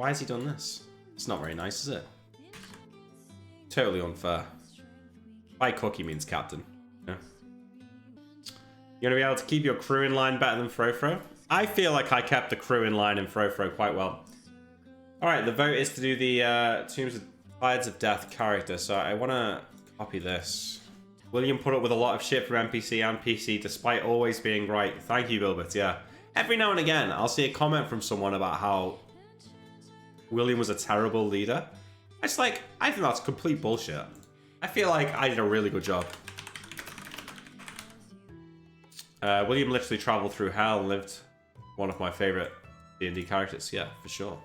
Why has he done this? It's not very nice, is it? Totally unfair. By cookie means captain. Yeah. You're going to be able to keep your crew in line better than Frofro? I feel like I kept the crew in line in Frofro quite well. Alright, the vote is to do the Tombs of Tides of Death character, so I want to copy this. William put up with a lot of shit from NPC and PC despite always being right. Thank you, Bilbert, yeah. Every now and again, I'll see a comment from someone about how William was a terrible leader. It's like, I think that's complete bullshit. I feel like I did a really good job. William literally traveled through hell and lived one of my favorite D&D characters. Yeah, for sure.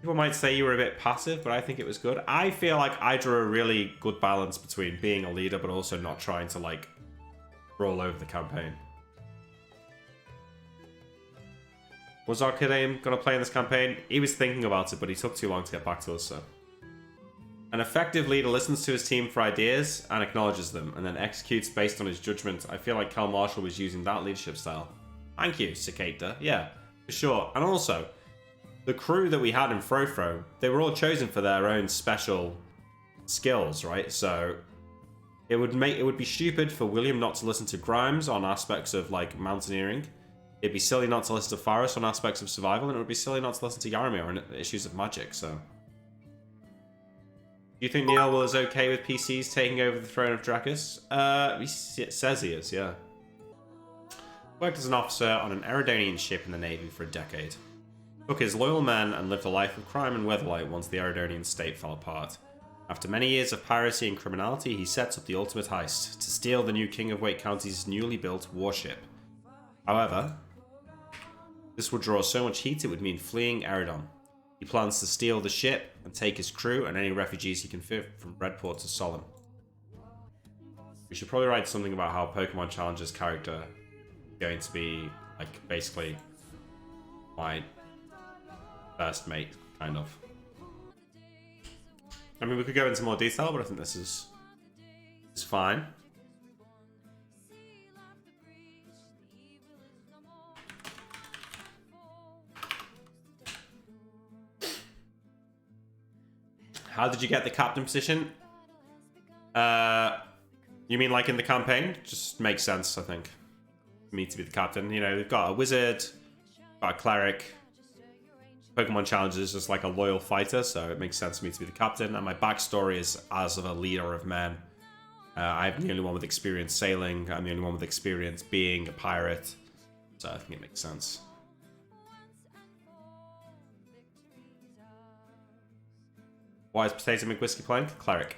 People might say you were a bit passive, but I think it was good. I feel like I drew a really good balance between being a leader, but also not trying to, like, roll over the campaign. Was Arcade going to play in this campaign? He was thinking about it, but he took too long to get back to us, so. An effective leader listens to his team for ideas and acknowledges them, and then executes based on his judgment. I feel like Cal Marshall was using that leadership style. Thank you, Cicada. Yeah, for sure. And also, the crew that we had in Frofro, they were all chosen for their own special skills, right? So it would be stupid for William not to listen to Grimes on aspects of like mountaineering. It'd be silly not to listen to Faris on aspects of survival, and it would be silly not to listen to Yaramir on issues of magic. So, do you think Neil was okay with PCs taking over the throne of Drakus? He says he is, yeah. Worked as an officer on an Eridonian ship in the Navy for a decade. Took his loyal men and lived a life of crime and weatherlight once the Eridonian state fell apart. After many years of piracy and criminality, he sets up the ultimate heist, to steal the new King of Wake County's newly built warship. However, this would draw so much heat it would mean fleeing Eridon. He plans to steal the ship and take his crew and any refugees he can fit from Redport to Solemn. We should probably write something about how Pokemon Challenger's character is going to be, like, basically my first mate, kind of. I mean, we could go into more detail, but I think this is fine. How did you get the captain position? You mean like in the campaign? Just makes sense, I think, for me to be the captain. You know, we've got a wizard, got a cleric. Pokemon Challenger is just like a loyal fighter, so it makes sense for me to be the captain. And my backstory is as of a leader of men. I'm the only one with experience sailing. I'm the only one with experience being a pirate. So I think it makes sense. Why is Potato McWhiskey playing? Cleric.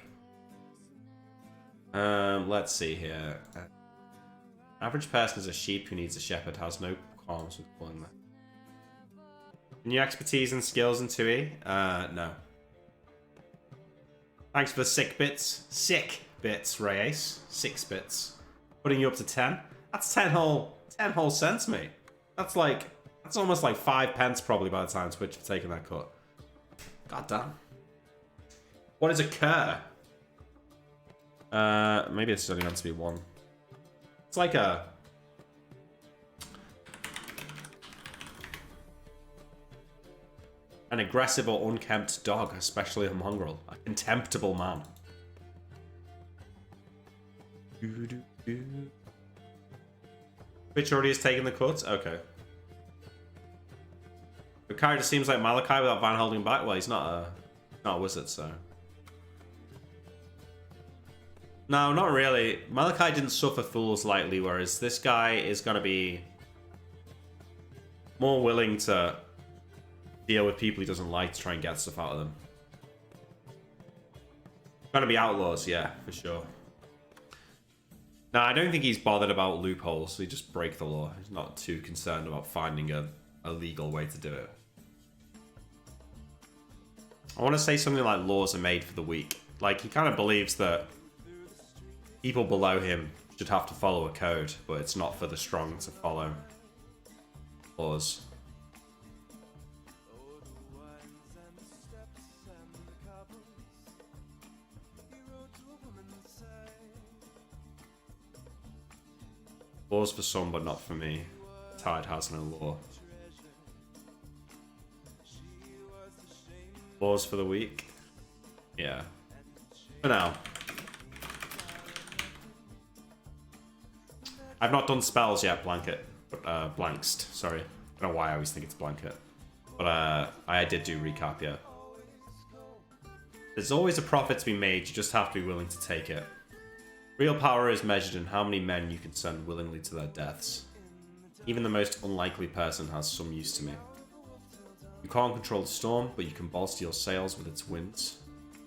Let's see here. Average person is a sheep who needs a shepherd, has no qualms with pulling that. New expertise and skills in 2E? No. Thanks for the sick bits. Sick bits, Reyes. 6 bits. Putting you up to 10. That's 10 whole cents, mate. That's almost like 5 pence probably by the time Twitch for taking that cut. God damn. What is a cur? Maybe it's only meant to be 1. It's like a... an aggressive or unkempt dog, especially a mongrel. A contemptible man. Twitch already has taken the cut? Okay. The character seems like Malachi without Van holding back. Well, he's not a wizard, so... No, not really. Malachi didn't suffer fools lightly, whereas this guy is going to be more willing to deal with people he doesn't like to try and get stuff out of them. Going to be outlaws, yeah, for sure. No, I don't think he's bothered about loopholes, so he just break the law. He's not too concerned about finding a legal way to do it. I want to say something like laws are made for the weak. Like, he kind of believes that people below him should have to follow a code, but it's not for the strong to follow laws. Laws for some, but not for me. Tide has no law. Pause for the week. Yeah. For now. I've not done spells yet, Blanket. Blankst, sorry. I don't know why I always think it's Blanket. But I did do recap, yeah. There's always a profit to be made, you just have to be willing to take it. Real power is measured in how many men you can send willingly to their deaths. Even the most unlikely person has some use to me. You can't control the storm, but you can bolster your sails with its winds.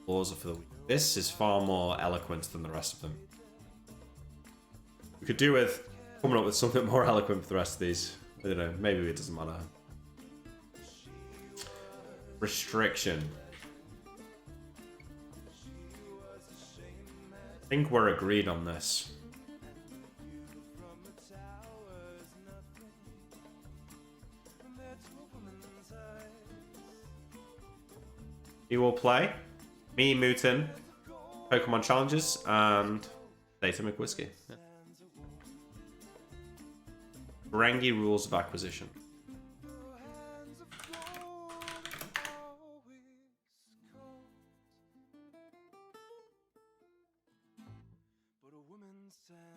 Laws are for the weak. This is far more eloquent than the rest of them. We could do with coming up with something more eloquent for the rest of these. I don't know, maybe it doesn't matter. Restriction. I think we're agreed on this. You will play me, Mouton, Pokemon challenges, and Data McWhiskey. Yeah. Rangy rules of acquisition.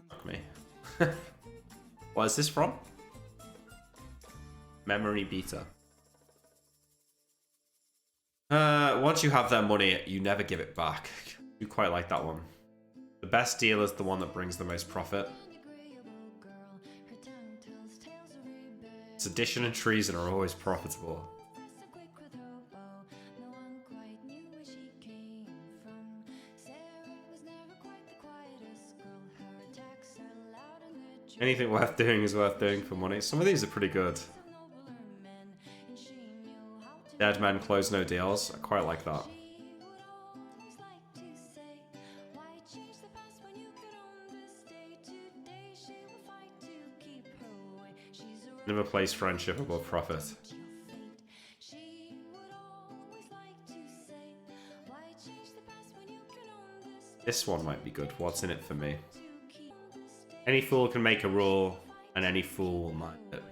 Fuck me. What is this from? Memory Beta. Once you have their money, you never give it back. You quite like that one. The best deal is the one that brings the most profit. Sedition and treason are always profitable. Anything worth doing is worth doing for money. Some of these are pretty good. Dead men close no deals. I quite like that. Never place friendship above profit. This one might be good. What's in it for me? Any fool can make a rule, and any fool will mind it.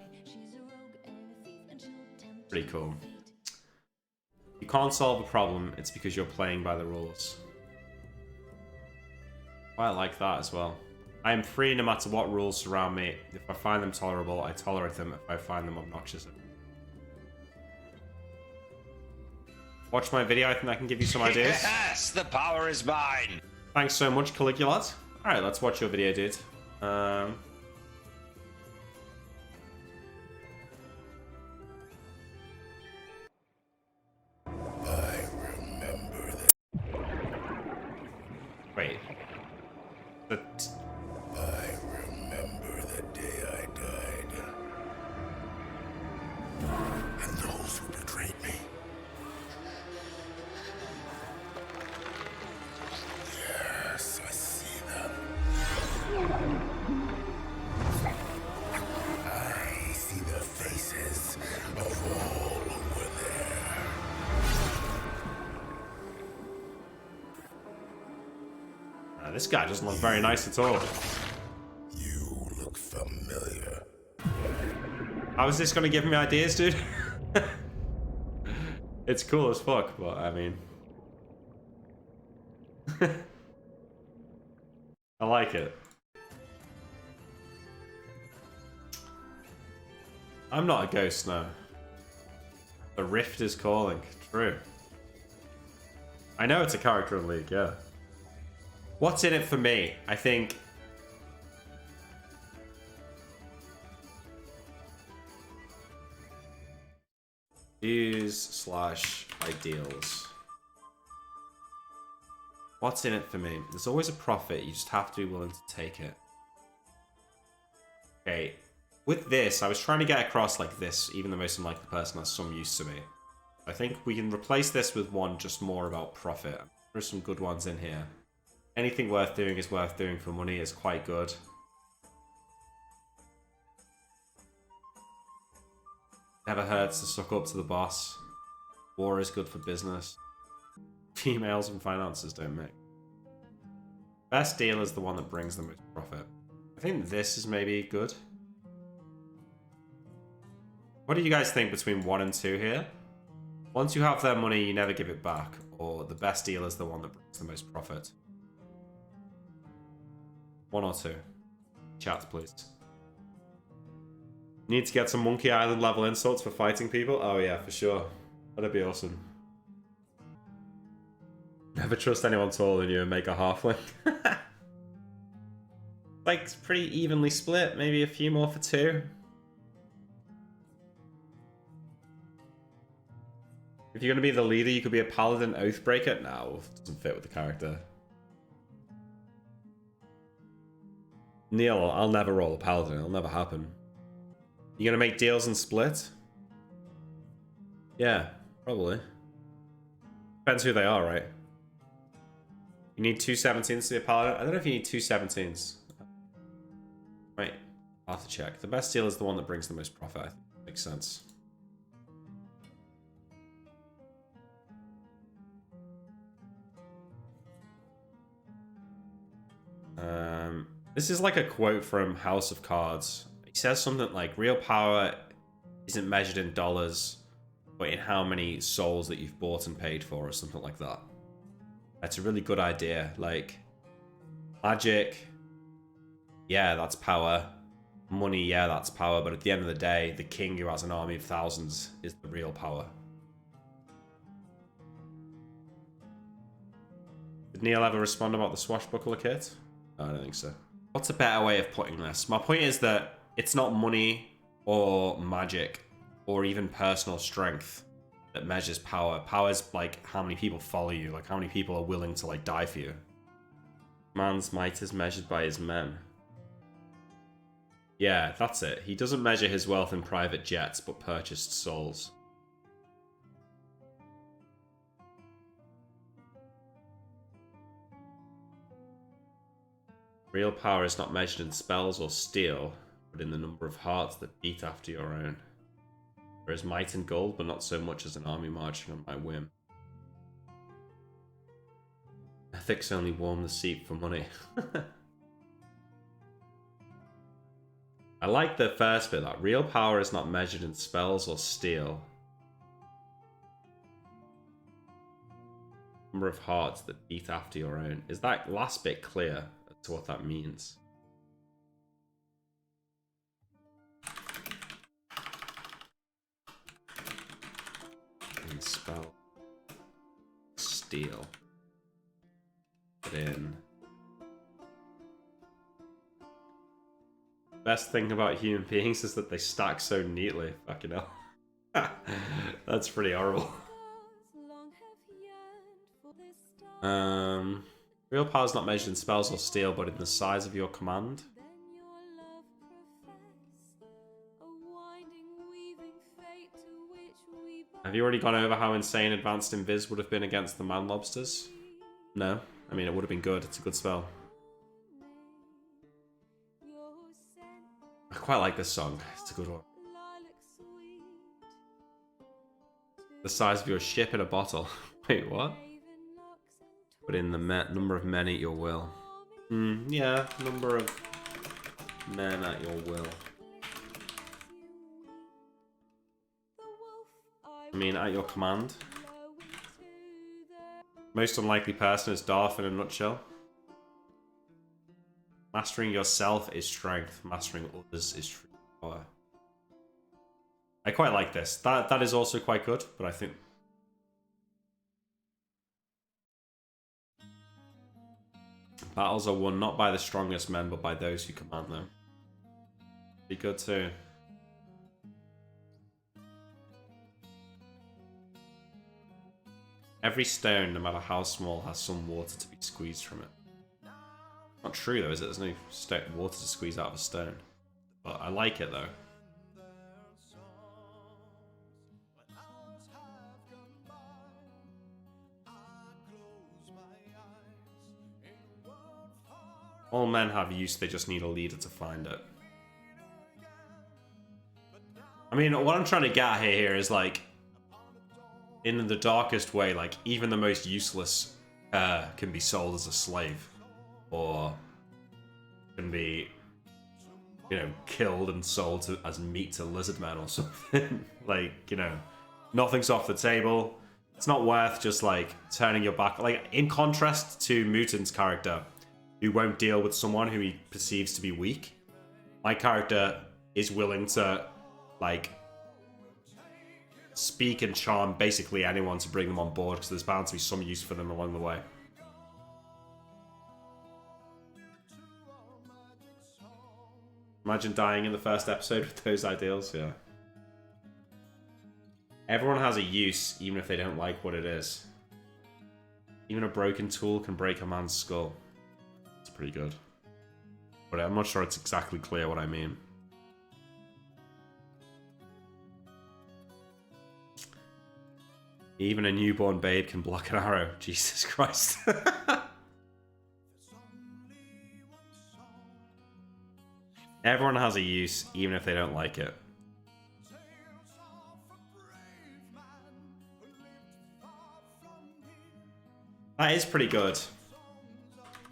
Pretty cool. You can't solve a problem, it's because you're playing by the rules. I like that as well. I am free no matter what rules surround me. If I find them tolerable, I tolerate them. If I find them obnoxious. Watch my video, I think I can give you some ideas. Yes, the power is mine. Thanks so much, Caligulat. Alright, let's watch your video, dude. Wait. I remember the day I died. And those who betrayed me. Yes, I see them. I see the faces of all who were there. This guy doesn't look very nice at all. You look familiar. How is this going to give me ideas, dude? It's cool as fuck, but I mean... I like it. I'm not a ghost now. The rift is calling. True. I know it's a character in League, yeah. What's in it for me? I think... Views/ideals. What's in it for me? There's always a profit, you just have to be willing to take it. Okay, with this, I was trying to get across like this, even the most unlikely person has some use to me. I think we can replace this with one just more about profit. There's some good ones in here. Anything worth doing is worth doing for money is quite good. Never hurts to suck up to the boss. War is good for business. Females and finances don't mix. Best deal is the one that brings the most profit. I think this is maybe good. What do you guys think between 1 and 2 here? Once you have their money, you never give it back, or the best deal is the one that brings the most profit. 1 or 2. Chat, please. Need to get some Monkey Island level insults for fighting people? Oh yeah, for sure. That'd be awesome. Never trust anyone taller than you and make a halfling. Like, it's pretty evenly split. Maybe a few more for 2. If you're going to be the leader, you could be a paladin oathbreaker. No, doesn't fit with the character. Neil, I'll never roll a paladin. It'll never happen. You going to make deals and split? Yeah, probably. Depends who they are, right? You need 2 17s to be a paladin? I don't know if you need 2 17s. Wait, I'll have to check. The best deal is the one that brings the most profit. I think that makes sense. This is like a quote from House of Cards. He says something like, real power isn't measured in dollars, but in how many souls that you've bought and paid for, or something like that. That's a really good idea. Like, magic, yeah, that's power. Money, yeah, that's power. But at the end of the day, the king who has an army of thousands is the real power. Did Neil ever respond about the swashbuckler kit? No, I don't think so. What's a better way of putting this? My point is that it's not money or magic or even personal strength that measures power. Power is like how many people follow you, like how many people are willing to like die for you. Man's might is measured by his men. Yeah, that's it. He doesn't measure his wealth in private jets, but purchased souls. Real power is not measured in spells or steel, but in the number of hearts that beat after your own. There is might in gold, but not so much as an army marching on my whim. Ethics only warm the seat for money. I like the first bit, that real power is not measured in spells or steel. Number of hearts that beat after your own. Is that last bit clear as to what that means? In spell. Steel. Put in. Best thing about human beings is that they stack so neatly. Fucking hell. That's pretty horrible. Real power is not measured in spells or steel, but in the size of your command. Have you already gone over how insane Advanced Invis would have been against the Man Lobsters? No. I mean, it would have been good. It's a good spell. I quite like this song. It's a good one. The size of your ship in a bottle. Wait, what? Put in the number of men at your will. Yeah, number of men at your will. I mean, at your command. Most unlikely person is Darth in a nutshell. Mastering yourself is strength. Mastering others is true power. I quite like this. That is also quite good, but I think... Battles are won not by the strongest men, but by those who command them. Be good too. Every stone, no matter how small, has some water to be squeezed from it. Not true though, is it? There's no water to squeeze out of a stone. But I like it though. All men have use, they just need a leader to find it. I mean, what I'm trying to get at here is like, in the darkest way, like even the most useless can be sold as a slave, or can be, you know, killed and sold as meat to lizard men or something. Like, you know, Nothing's off the table. It's not worth just like turning your back. Like in contrast to Mouton's character, who won't deal with someone who he perceives to be weak, my character is willing to like speak and charm basically anyone to bring them on board because there's bound to be some use for them along the way. Imagine dying in the first episode with those ideals, yeah. Everyone has a use, even if they don't like what it is. Even a broken tool can break a man's skull. It's pretty good. But I'm not sure it's exactly clear what I mean. Even a newborn babe can block an arrow. Jesus Christ. Everyone has a use, even if they don't like it. That is pretty good.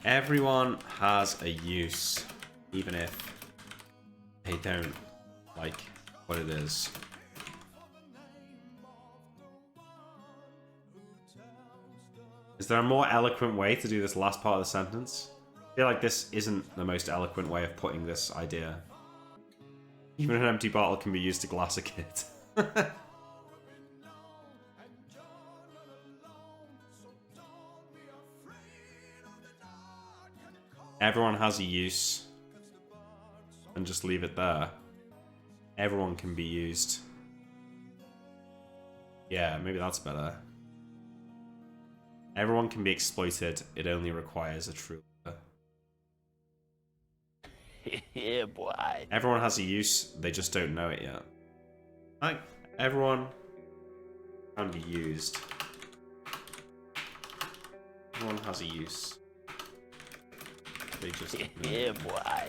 Everyone has a use, even if they don't like what it is. Is there a more eloquent way to do this last part of the sentence? I feel like this isn't the most eloquent way of putting this idea. Even an empty bottle can be used to glass a kid. Everyone has a use. And just leave it there. Everyone can be used. Yeah, maybe that's better. Everyone can be exploited. It only requires a true leader. Yeah, boy. Everyone has a use. They just don't know it yet. Like, everyone can be used. Everyone has a use. They just don't know Yeah, boy.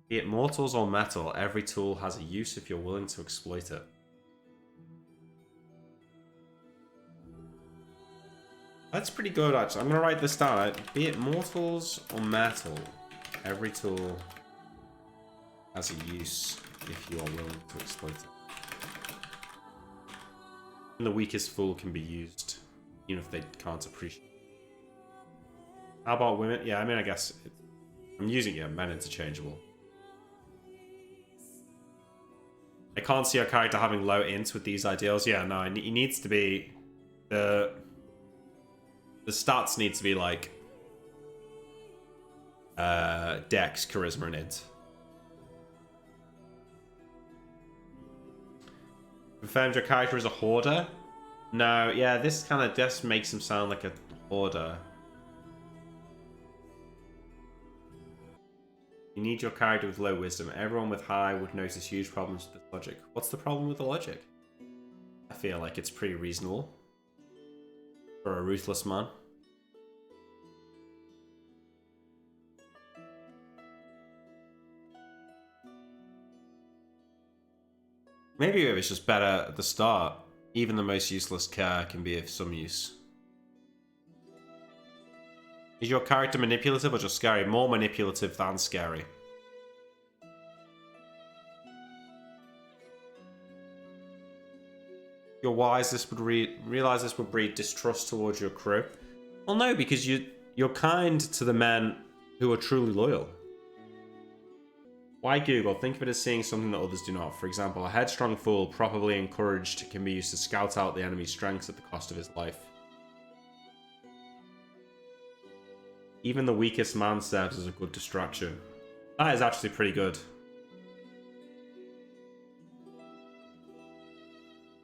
Be it mortals or metal, every tool has a use if you're willing to exploit it. That's pretty good, actually. I'm going to write this down. Be it mortals or metal, every tool has a use if you are willing to exploit it. And the weakest fool can be used, even if they can't appreciate it. How about women? Yeah, I mean, I guess I'm using men interchangeable. I can't see a character having low int with these ideals. Yeah, no, he needs to be the stats need to be like Dex, Charisma, and Int. Confirmed your character is a hoarder? No, yeah, this kind of just makes him sound like a hoarder. You need your character with low wisdom. Everyone with high would notice huge problems with the logic. What's the problem with the logic? I feel like it's pretty reasonable for a ruthless man. Maybe it was just better at the start. Even the most useless care can be of some use. Is your character manipulative or just scary? More manipulative than scary. You're wise. This would realize this would breed distrust towards your crew. Well, no, because you're kind to the men who are truly loyal. Why Google? Think of it as seeing something that others do not. For example, a headstrong fool, properly encouraged, can be used to scout out the enemy's strengths at the cost of his life. Even the weakest man serves as a good distraction. That is actually pretty good.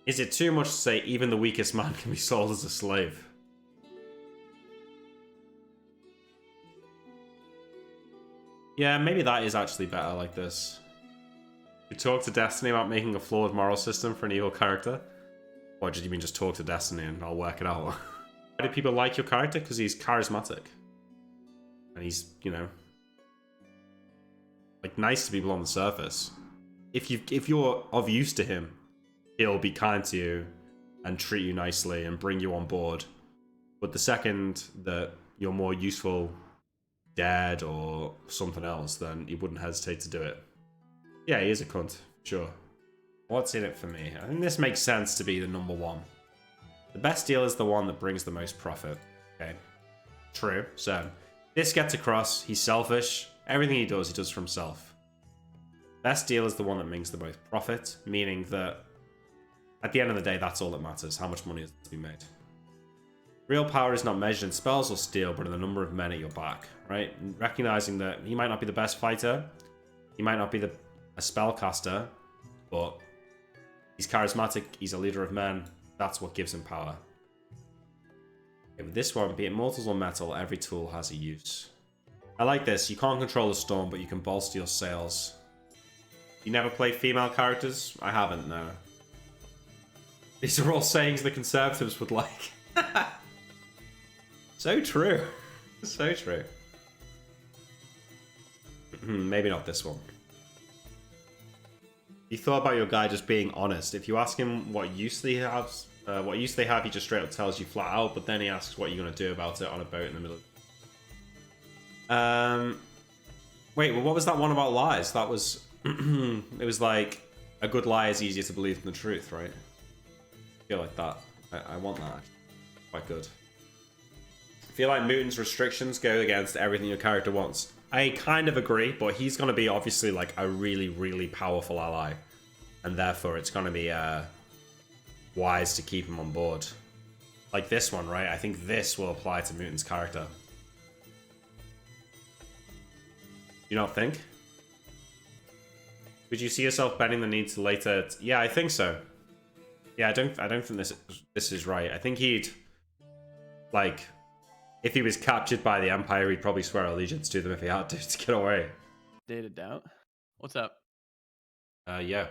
Is it too much to say even the weakest man can be sold as a slave? Yeah, maybe that is actually better like this. You talk to Destiny about making a flawed moral system for an evil character? Or did you mean just talk to Destiny and I'll work it out? Why do people like your character? Because he's charismatic. And he's, you know, like nice to people on the surface. If you're of use to him, he'll be kind to you and treat you nicely and bring you on board. But the second that you're more useful, dead or something else, then he wouldn't hesitate to do it. Yeah, he is a cunt, sure. What's in it for me? I think this makes sense to be the number one. The best deal is the one that brings the most profit. Okay. True. So, this gets across. He's selfish. Everything he does for himself. Best deal is the one that brings the most profit, meaning that at the end of the day, that's all that matters. How much money is to be made. Real power is not measured in spells or steel, but in the number of men at your back, right? And recognizing that he might not be the best fighter, he might not be a spellcaster, but he's charismatic, he's a leader of men. That's what gives him power. Okay, with this one, be it mortals or metal, every tool has a use. I like this. You can't control the storm, but you can bolster your sails. You never play female characters? I haven't, no. These are all sayings the Conservatives would like. So true. So true. Maybe not this one. You thought about your guy just being honest. If you ask him what use they have, he just straight up tells you flat out, but then he asks what you're going to do about it on a boat in the middle of... Wait, well, what was that one about lies? That was... it was like, a good lie is easier to believe than the truth, right? I feel like that. I want that. Quite good. I feel like Mouton's restrictions go against everything your character wants. I kind of agree, but he's going to be obviously like a really, really powerful ally. And therefore it's going to be wise to keep him on board. Like this one, right? I think this will apply to Mouton's character. Do you not think? Would you see yourself bending the knee to later? Yeah, I think so. Yeah, I don't think this is right. I think he'd like if he was captured by the Empire, he'd probably swear allegiance to them if he had to get away. Data doubt. What's up? Yeah.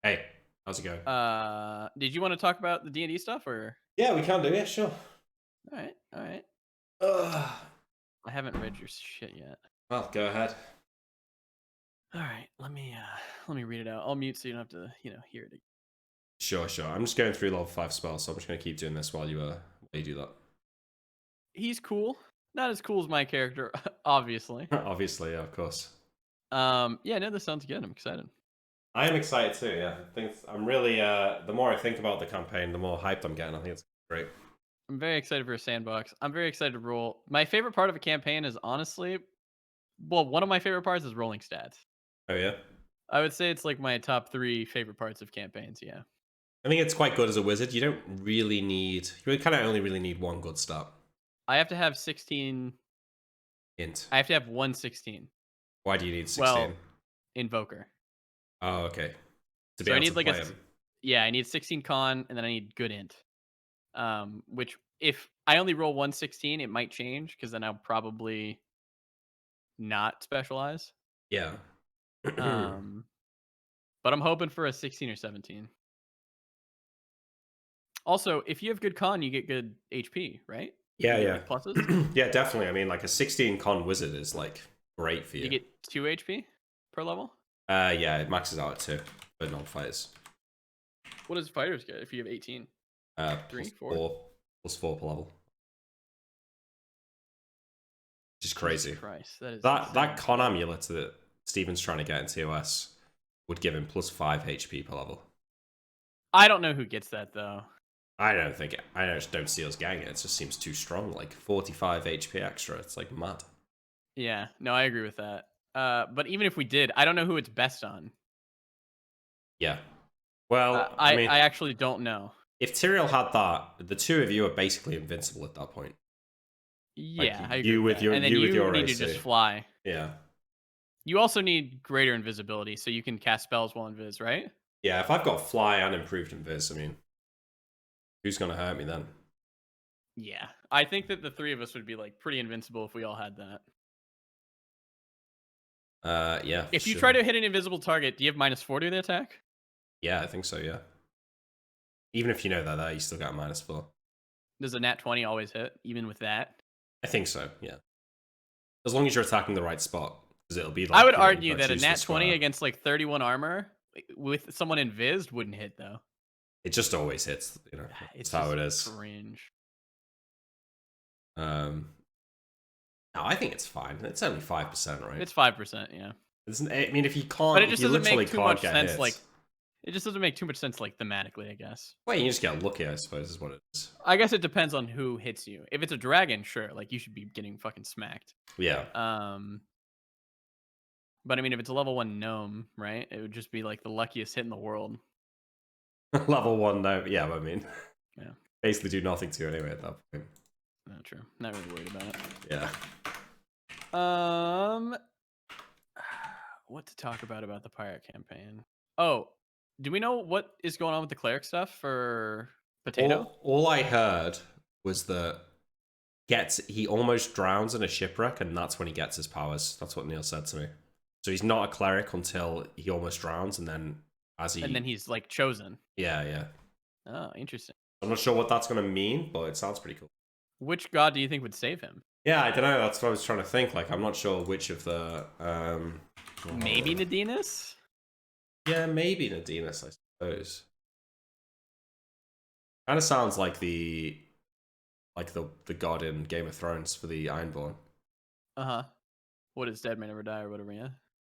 Hey, how's it going? Did you want to talk about the D&D stuff or? Yeah, we can do. Yeah, sure. All right, all right. Ugh. I haven't read your shit yet. Well, go ahead. All right, let me read it out. I'll mute so you don't have to, hear it again. Sure. I'm just going through level 5 spells, so I'm just going to keep doing this while you do that. He's cool. Not as cool as my character, obviously. Obviously, yeah, of course. Yeah, no, this sounds good. I'm excited. I am excited too, yeah. I'm really, the more I think about the campaign, the more hyped I'm getting. I think it's great. I'm very excited for a sandbox. I'm very excited to roll. My favorite part of a campaign is honestly, well, one of my favorite parts is rolling stats. Oh, yeah? I would say it's like my top 3 favorite parts of campaigns, yeah. I think it's quite good as a wizard. You don't really need, you kind of only really need one good stat. I have to have 16. Int. I have to have 116. Why do you need 16? Well, Invoker. Oh, okay. To be So I able need to like play him. yeah, I need 16 con and then I need good int. Which if I only roll 116, it might change because then I'll probably not specialize. Yeah. But I'm hoping for a 16 or 17. Also, if you have good con, you get good HP, right? Yeah, you get, yeah. like, pluses. Yeah, definitely. I mean, like a 16 con wizard is like great for you. You get 2 HP per level. Yeah, it maxes out at 2 for non-fighters. What does fighters get if you have 18? 3, 4? Plus 4 per level. Which is crazy. Jesus Christ, that is that con amulet that Steven's trying to get in TOS would give him plus 5 HP per level. I don't know who gets that though. I just don't see us getting it. It just seems too strong. Like 45 HP extra. It's like mad. Yeah, no, I agree with that. But even if we did, I don't know who it's best on. Yeah. Well, I actually don't know. If Tyrael had that, the two of you are basically invincible at that point. Yeah, like I agree you with that. your and then you with your need AC. to just fly. Yeah. You also need greater invisibility, so you can cast spells while invis, right? Yeah, if I've got fly and improved invis, I mean, who's gonna hurt me then? Yeah, I think that the 3 of us would be like pretty invincible if we all had that. Yeah. If you try to hit an invisible target, do you have -4 to the attack? Yeah, I think so. Yeah. Even if you know that, you still got a -4. Does a nat 20 always hit, even with that? I think so. Yeah. As long as you're attacking the right spot, because it'll be. Like, I would argue that a choose nat the 20 square. against like 31 armor with someone invised wouldn't hit though. It just always hits. You know, It's that's how it just is. cringe. No, I think it's fine. It's only 5%, right? It's 5%, yeah. I mean, if you can't, But it just if you doesn't literally make too can't much get sense. hit, Like, It just doesn't make too much sense, like, thematically, I guess. Well, you just get lucky, I suppose, is what it is. I guess it depends on who hits you. If it's a dragon, sure, like, you should be getting fucking smacked. Yeah. But I mean, if it's a level 1 gnome, right, it would just be, like, the luckiest hit in the world. Level 1 now. Yeah, I mean, Yeah. basically do nothing to you anyway at that point. Not true. Not really worried about it. Yeah. What to talk about the pirate campaign? Oh, do we know what is going on with the cleric stuff for Potato? All I heard was that he almost drowns in a shipwreck, and that's when he gets his powers. That's what Neil said to me. So he's not a cleric until he almost drowns, and then he's like chosen. Yeah. Oh, interesting. I'm not sure what that's going to mean, but it sounds pretty cool. Which god do you think would save him? Yeah, I don't know. That's what I was trying to think. Like, I'm not sure which of the. Maybe Nadinus? Yeah, maybe Nadinus, I suppose. Kind of sounds like the god in Game of Thrones for the Ironborn. What is dead may never die or whatever? Yeah.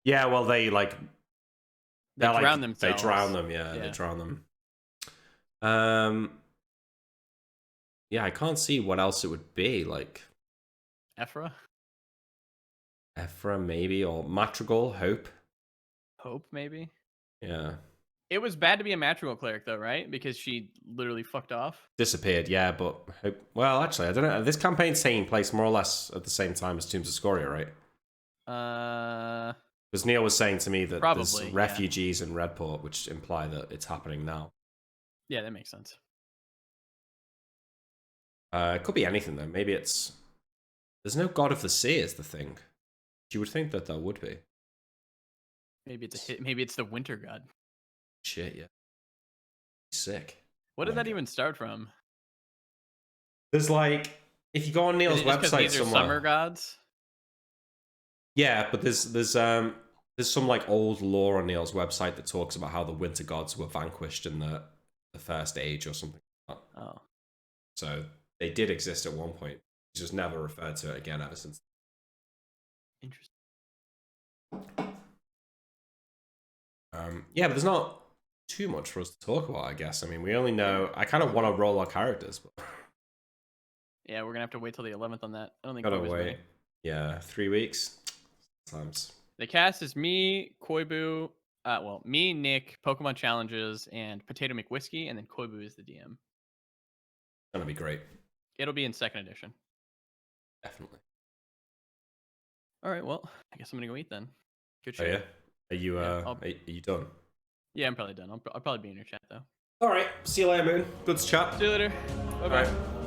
Yeah, well, they drown themselves. They drown them. Yeah, they drown them. Yeah, I can't see what else it would be. Like Ephra, maybe, or Madrigal, Hope, maybe. Yeah. It was bad to be a Madrigal cleric, though, right? Because she literally fucked off. Disappeared, yeah, but Hope. Well, actually, I don't know. This campaign's taking place more or less at the same time as Tombs of Scoria, right? Because Neil was saying to me that there's refugees in Redport, which imply that it's happening now. Yeah, that makes sense. It could be anything, though. Maybe it's... There's no God of the Sea is the thing. You would think that there would be. Maybe it's a hit. Maybe it's the winter god. Shit, yeah. Sick. What did that even start from? There's like... If you go on Neil's website these are summer gods? Yeah, but there's some like old lore on Neil's website that talks about how the winter gods were vanquished in the first age or something like that. Oh. So they did exist at one point. He's just never referred to it again ever since. Interesting. Yeah, but there's not too much for us to talk about, I guess. I mean, we only know... I kind of want to roll our characters, but... Yeah, we're going to have to wait till the 11th on that. I don't think Gotta wait. Yeah, 3 weeks. Sometimes. The cast is me, Koibu... me, Nick, Pokemon Challenges, and Potato McWhiskey, and then Koibu is the DM. Gonna be great. It'll be in 2nd edition. Definitely. All right, well, I guess I'm going to go eat then. Good show. Oh, yeah? Are you, are you done? Yeah, I'm probably done. I'll probably be in your chat, though. All right. See you later, Moon. Good to chat. See you later. Bye-bye. Bye.